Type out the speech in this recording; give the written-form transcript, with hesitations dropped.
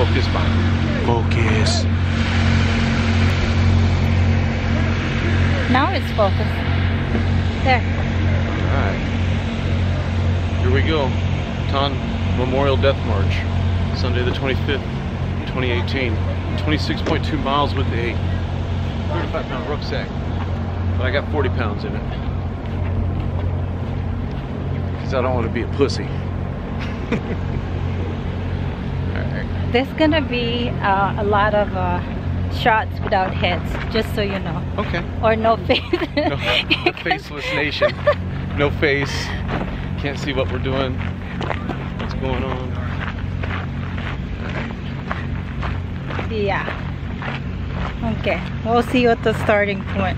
Focus, Bob. Focus. Now it's focused. There. Alright. Here we go. Ton Memorial Death March. Sunday the 25th, 2018. 26.2 miles with a 35-pound rucksack. But I got 40 pounds in it. Because I don't want to be a pussy. Alright. There's gonna be a lot of shots without heads, just so you know. Okay. Or no face. No, a faceless nation. No face. Can't see what we're doing. What's going on? Yeah. Okay. We'll see you at the starting point.